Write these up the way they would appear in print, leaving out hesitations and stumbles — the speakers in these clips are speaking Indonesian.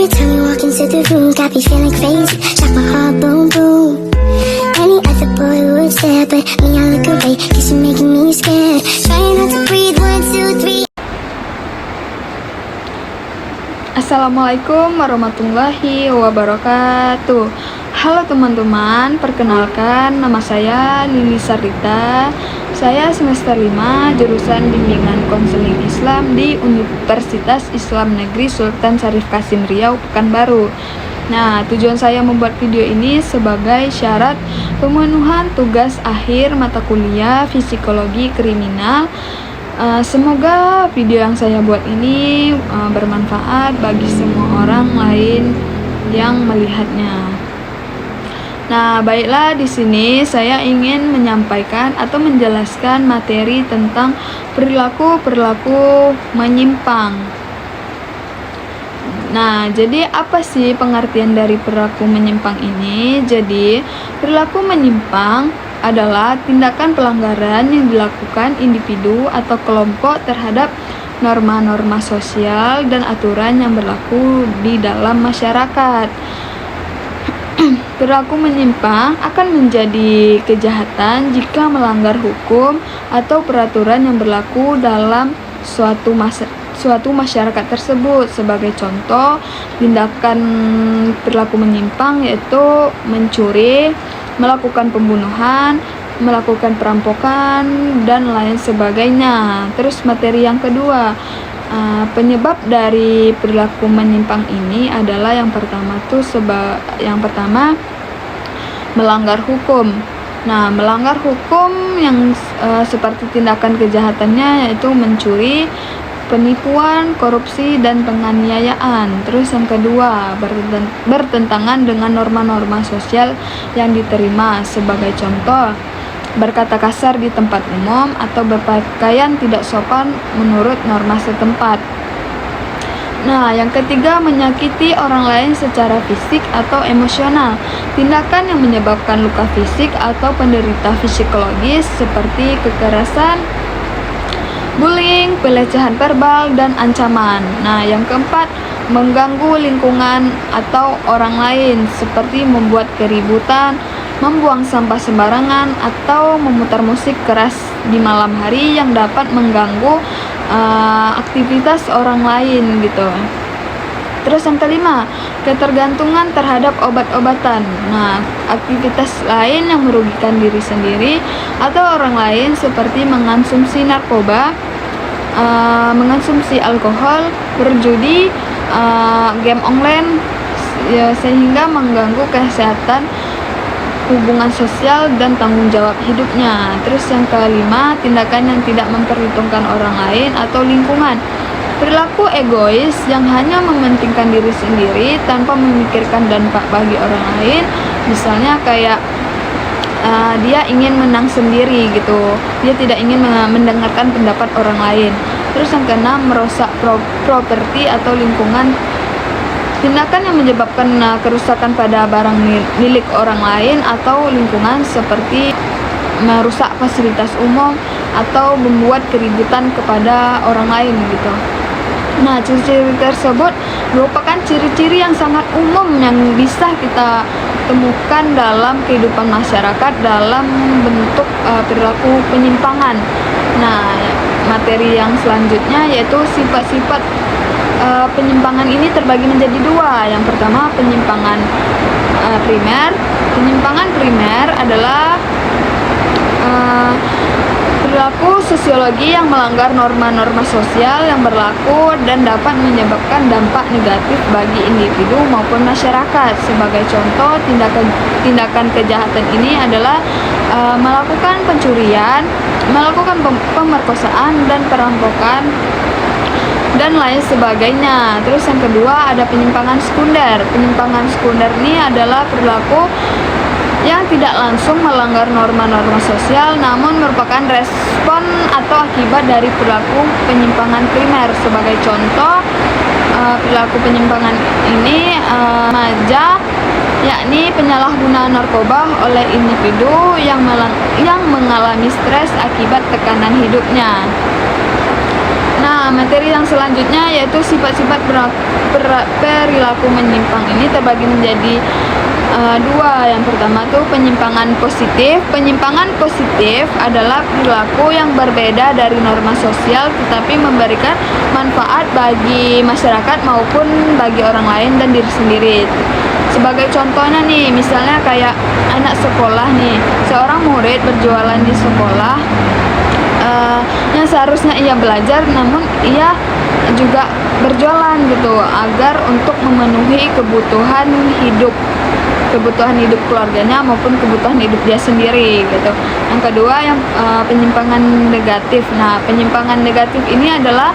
time you walk into the room, got me feeling crazy, like my heart boom boom. Any other boy would stare, but me I look away, cause you're making me scared. Trying not to breathe, 1, 2, 3. Assalamualaikum warahmatullahi wabarakatuh. Halo teman-teman, perkenalkan nama saya Lili Sarita. Saya semester 5 jurusan Bimbingan Konseling Islam di Universitas Islam Negeri Sultan Syarif Kasim Riau, Pekanbaru. Nah, tujuan saya membuat video ini sebagai syarat pemenuhan tugas akhir mata kuliah Psikologi Kriminal. Semoga video yang saya buat ini bermanfaat bagi semua orang lain yang melihatnya. Nah, baiklah, di sini saya ingin menyampaikan atau menjelaskan materi tentang perilaku-perilaku menyimpang. Nah, jadi apa sih pengertian dari perilaku menyimpang ini? Jadi, perilaku menyimpang adalah tindakan pelanggaran yang dilakukan individu atau kelompok terhadap norma-norma sosial dan aturan yang berlaku di dalam masyarakat. Perilaku menyimpang akan menjadi kejahatan jika melanggar hukum atau peraturan yang berlaku dalam suatu masyarakat tersebut. Sebagai contoh, tindakan perilaku menyimpang yaitu mencuri, melakukan pembunuhan, melakukan perampokan, dan lain sebagainya. Terus materi yang kedua, penyebab dari perilaku menyimpang ini adalah yang pertama melanggar hukum. Nah, melanggar hukum yang seperti tindakan kejahatannya yaitu mencuri, penipuan, korupsi, dan penganiayaan. Terus yang kedua, bertentangan dengan norma-norma sosial yang diterima. Sebagai contoh, berkata kasar di tempat umum atau berpakaian tidak sopan menurut norma setempat. Nah, yang ketiga, menyakiti orang lain secara fisik atau emosional. Tindakan yang menyebabkan luka fisik atau penderita psikologis seperti kekerasan, bullying, pelecehan verbal, dan ancaman. Nah, yang keempat, mengganggu lingkungan atau orang lain seperti membuat keributan, membuang sampah sembarangan, atau memutar musik keras di malam hari yang dapat mengganggu aktivitas orang lain gitu. Terus yang kelima, ketergantungan terhadap obat-obatan. Nah, aktivitas lain yang merugikan diri sendiri atau orang lain seperti mengonsumsi narkoba, mengonsumsi alkohol, berjudi, game online, sehingga mengganggu kesehatan, hubungan sosial, dan tanggung jawab hidupnya. Terus yang kelima, tindakan yang tidak memperhitungkan orang lain atau lingkungan. Perilaku egois yang hanya mementingkan diri sendiri tanpa memikirkan dampak bagi orang lain. Misalnya kayak dia ingin menang sendiri gitu, dia tidak ingin mendengarkan pendapat orang lain. Terus yang keenam, merusak properti atau lingkungan. Tindakan yang menyebabkan kerusakan pada barang milik orang lain atau lingkungan seperti merusak fasilitas umum atau membuat keributan kepada orang lain gitu. Nah, ciri-ciri tersebut merupakan ciri-ciri yang sangat umum yang bisa kita temukan dalam kehidupan masyarakat dalam bentuk perilaku penyimpangan. Nah, materi yang selanjutnya yaitu sifat-sifat penyimpangan ini terbagi menjadi dua. Yang pertama, penyimpangan primer. Penyimpangan primer adalah perilaku sosiologi yang melanggar norma-norma sosial yang berlaku dan dapat menyebabkan dampak negatif bagi individu maupun masyarakat. Sebagai contoh, tindakan kejahatan ini adalah melakukan pencurian, melakukan pemerkosaan dan perampokan, dan lain sebagainya. Terus yang kedua, ada penyimpangan sekunder. Penyimpangan sekunder ini adalah perilaku yang tidak langsung melanggar norma-norma sosial namun merupakan respon atau akibat dari perilaku penyimpangan primer. Sebagai contoh, perilaku penyimpangan ini remaja, yakni penyalahgunaan narkoba oleh individu yang mengalami stres akibat tekanan hidupnya. Nah, materi yang selanjutnya yaitu sifat-sifat perilaku menyimpang ini terbagi menjadi dua. Yang pertama tuh penyimpangan positif. Penyimpangan positif adalah perilaku yang berbeda dari norma sosial tetapi memberikan manfaat bagi masyarakat maupun bagi orang lain dan diri sendiri. Sebagai contohnya nih, misalnya kayak anak sekolah nih, seorang murid berjualan di sekolah, yang seharusnya ia belajar namun ia juga berjualan gitu agar untuk memenuhi kebutuhan hidup keluarganya maupun kebutuhan hidup dia sendiri gitu. Yang kedua yang penyimpangan negatif. Nah, penyimpangan negatif ini adalah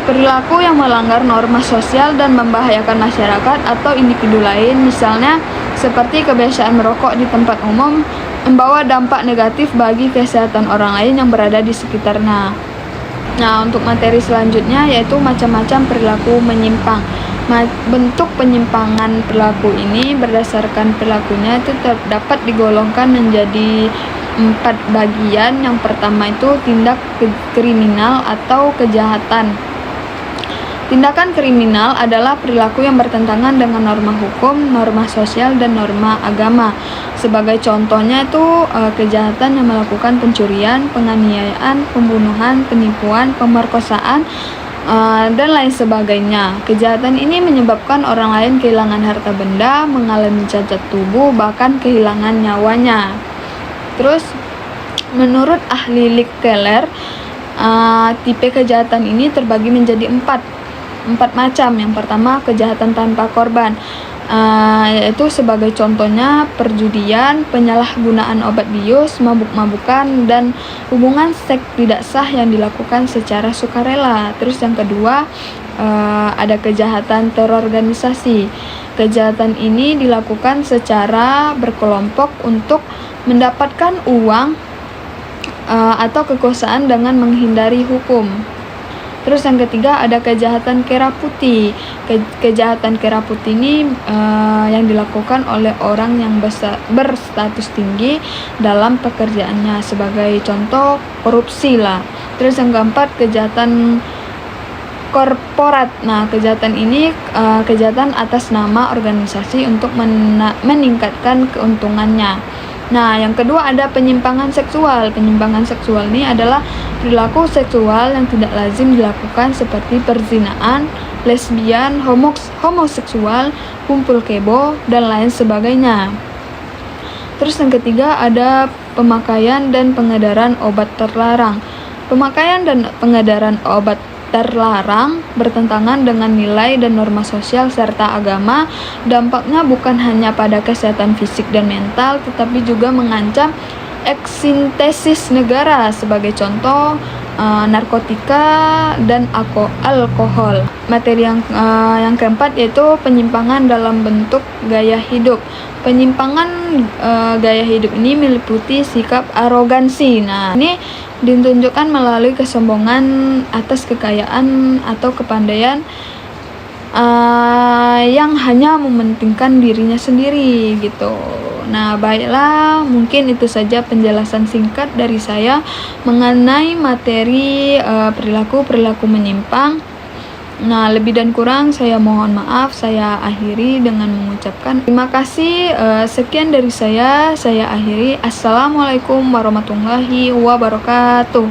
perilaku yang melanggar norma sosial dan membahayakan masyarakat atau individu lain, misalnya seperti kebiasaan merokok di tempat umum membawa dampak negatif bagi kesehatan orang lain yang berada di sekitarnya. Nah, untuk materi selanjutnya yaitu macam-macam perilaku menyimpang. Bentuk penyimpangan perilaku ini berdasarkan perilakunya itu dapat digolongkan menjadi 4 bagian. Yang pertama itu tindak kriminal atau kejahatan. Tindakan kriminal adalah perilaku yang bertentangan dengan norma hukum, norma sosial, dan norma agama. Sebagai contohnya itu kejahatan yang melakukan pencurian, penganiayaan, pembunuhan, penipuan, pemerkosaan, dan lain sebagainya. Kejahatan ini menyebabkan orang lain kehilangan harta benda, mengalami cacat tubuh, bahkan kehilangan nyawanya. Terus, menurut ahli Lik Keller, tipe kejahatan ini terbagi menjadi empat macam. Yang pertama, kejahatan tanpa korban, yaitu sebagai contohnya perjudian, penyalahgunaan obat bius, mabuk-mabukan, dan hubungan seks tidak sah yang dilakukan secara sukarela. Terus yang kedua, ada kejahatan terorganisasi. Kejahatan ini dilakukan secara berkelompok untuk mendapatkan uang atau kekuasaan dengan menghindari hukum. Terus yang ketiga ada kejahatan kera putih. Kejahatan kera putih ini yang dilakukan oleh orang yang berstatus tinggi dalam pekerjaannya, sebagai contoh korupsi lah. Terus yang keempat kejahatan korporat. Nah, kejahatan ini kejahatan atas nama organisasi untuk meningkatkan keuntungannya. Nah, yang kedua ada penyimpangan seksual. Penyimpangan seksual ini adalah perilaku seksual yang tidak lazim dilakukan seperti perzinaan, lesbian, homoseksual, kumpul kebo, dan lain sebagainya. Terus yang ketiga ada pemakaian dan pengedaran obat terlarang. Pemakaian dan pengedaran obat terlarang bertentangan dengan nilai dan norma sosial serta agama. Dampaknya bukan hanya pada kesehatan fisik dan mental, tetapi juga mengancam eksistensi negara, sebagai contoh narkotika dan alkohol. Materi yang keempat yaitu penyimpangan dalam bentuk gaya hidup. Penyimpangan gaya hidup ini meliputi sikap arogansi. Nah, ini ditunjukkan melalui kesombongan atas kekayaan atau kepandaian yang hanya mementingkan dirinya sendiri gitu. Nah, baiklah, mungkin itu saja penjelasan singkat dari saya mengenai materi perilaku menyimpang. Nah, lebih dan kurang saya mohon maaf. Saya akhiri dengan mengucapkan terima kasih. Sekian dari saya akhiri. Assalamualaikum warahmatullahi wabarakatuh.